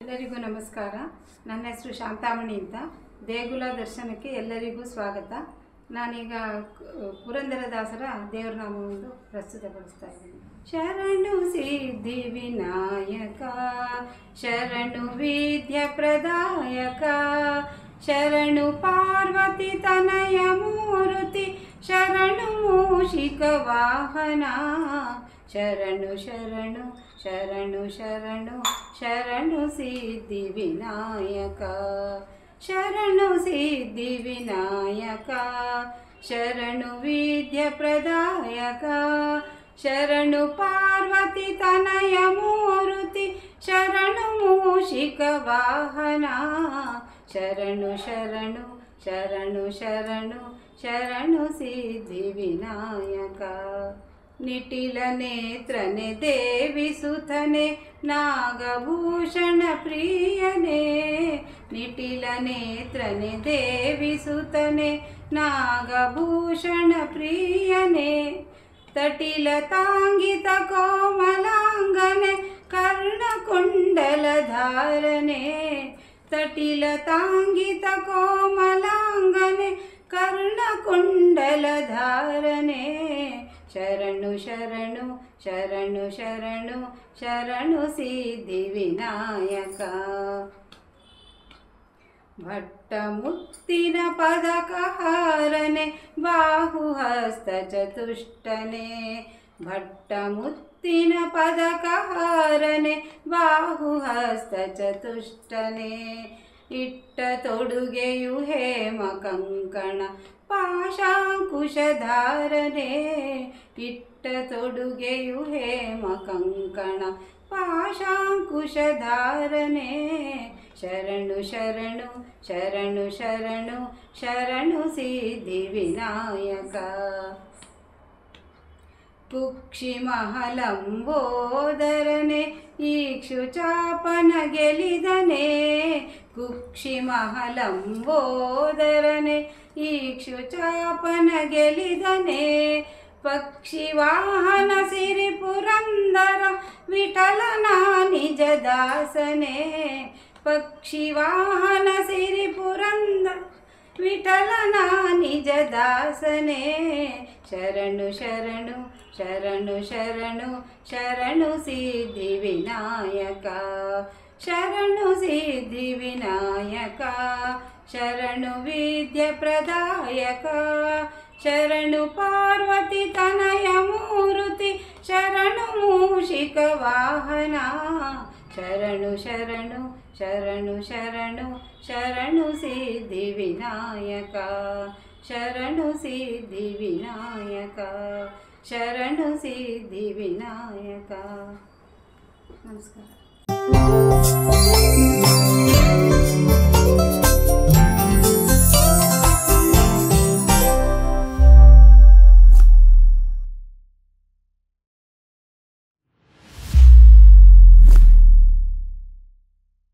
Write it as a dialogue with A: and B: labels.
A: ಎಲ್ಲರಿಗೂ ನಮಸ್ಕಾರ. ನನ್ನ ಹೆಸರು ಶಾಂತಾಮಣಿ ಅಂತ. ದೇಗುಲ ದರ್ಶನಕ್ಕೆ ಎಲ್ಲರಿಗೂ ಸ್ವಾಗತ. ನಾನೀಗ ಪುರಂದರದಾಸರ ದೇವರನಾಮವನ್ನು ಪ್ರಸ್ತುತಪಡಿಸ್ತಾ ಇದ್ದೀನಿ. ಶರಣು ಸಿದ್ಧಿ ವಿನಾಯಕ, ಶರಣು ವಿದ್ಯ ಪ್ರದಾಯಕ, ಶರಣು ಪಾರ್ವತಿ ತನಯ ಮೂರುತಿ, ಶರಣು ಮೂಷಿಕ ವಾಹನ, ಶರಣು ಶರಣು ಶರಣು ಶರಣು ಶರಣು ಸಿದ್ಧಿ ವಿನಾಯಕ, ಶರಣು ಸಿದ್ಧಿ ವಿನಾಯಕ, ಶರಣು ವಿದ್ಯ ಪ್ರದಾಯಕ, ಶರಣು ಪಾರ್ವತಿ ತನಯ ಮೂರುತಿ, ಶರಣು ಮೂಷಿಕ ವಾಹನ, ಶರಣು ಶರಣು ಶರಣು ಶರಣು ಶರಣು ಸಿದ್ಧಿ ವಿನಾಯಕ. ನಿಟಿಲ ನೇತ್ರನೆ ದೇವಿ ಸುತನೆ, ನಾಗಭೂಷಣ ಪ್ರಿಯನೇ, ನಿಟಿಲ ನೇತ್ರನೆ ದೇವಿ ಸುತನೆ, ನಾಗಭೂಷಣ ಪ್ರಿಯನೇ, ತಟಿಲ ತಾಂಗಿತ ಕೋಮಲಾಂಗನೆ, ಕರ್ಣಕುಂಡಲ ಧಾರನೆ, ತಟಿಲ ತಾಂಗಿತ ಕೋಮಲಾಂಗನೆ, ಕರ್ಣಕುಂಡಲ ಧಾರನೆ, ಶರಣು ಶರಣು ಶರಣು ಶರಣು ಶರಣು ಸಿದ್ಧಿ ವಿನಾಯಕ. ಭಟ್ಟ ಮುತ್ತಿನ ಪದಕಹಾರನೆ, ಬಾಹುಹಸ್ತ ಚತುಷ್ಟನೆ, ಭಟ್ಟ ಮುತ್ತಿನ ಪದಕಹಾರನೆ, ಬಾಹುಹಸ್ತ ಚತುಷ್ಟನೆ, ಇಟ್ಟ ತೊಡುಗೆಯು ಹೇಮ ಕಂಕಣ ಪಾಶಾಂಕುಶಧಾರನೆ, ಇಟ್ಟ ತೊಡುಗೆಯು ಹೇಮ ಕಂಕಣ ಪಾಶಾಂಕುಶಧಾರನೆ, ಶರಣು ಶರಣು ಶರಣು ಶರಣು ಶರಣು ಸಿದ್ಧಿ ವಿನಾಯಕ. ಕುಕ್ಷಿ ಮಹಲಂಬೋದರನೆ, ಈಕ್ಷುಚಾಪನ ಗೆಲಿದನೆ, ಕುಕ್ಷಿ ಮಹಲಂಬೋದರನೆ, ಈಕ್ಷುಚಾಪನ ಗೆಲಿದನೆ, ಪಕ್ಷಿ ವಾಹನ ಸಿರಿ ಪುರಂದರ ವಿಠಲನ ನಿಜ ದಾಸನೆ, ಪಕ್ಷಿ ವಾಹನ ಸಿರಿ ಪುರಂದರ ವಿಠಲನ ನಿಜ ದಾಸನೆ, ಶರಣು ಶರಣು ಶರಣು ಶರಣು ಶರಣು ಸಿದ್ಧಿ ವಿನಾಯಕ, ಶರಣು ಸಿದ್ಧಿ ವಿನಾಯಕ, ಶರಣು ವಿದ್ಯ ಪ್ರದಾಯಕ, ಶರಣು ಪಾರ್ವತಿ ತನಯ ಮೂರುತಿ, ಶರಣು ಮೂಷಿಕ ವಾಹನ, ಶರಣು ಶರಣು ಶರಣು ಶರಣು ಶರಣು ಸಿದ್ಧಿ ವಿನಾಯಕ, ಶರಣು ಸಿದ್ಧಿ ವಿನಾಯಕ, ಶರಣು ಸಿದ್ಧಿ ವಿನಾಯಕ. ನಮಸ್ಕಾರ.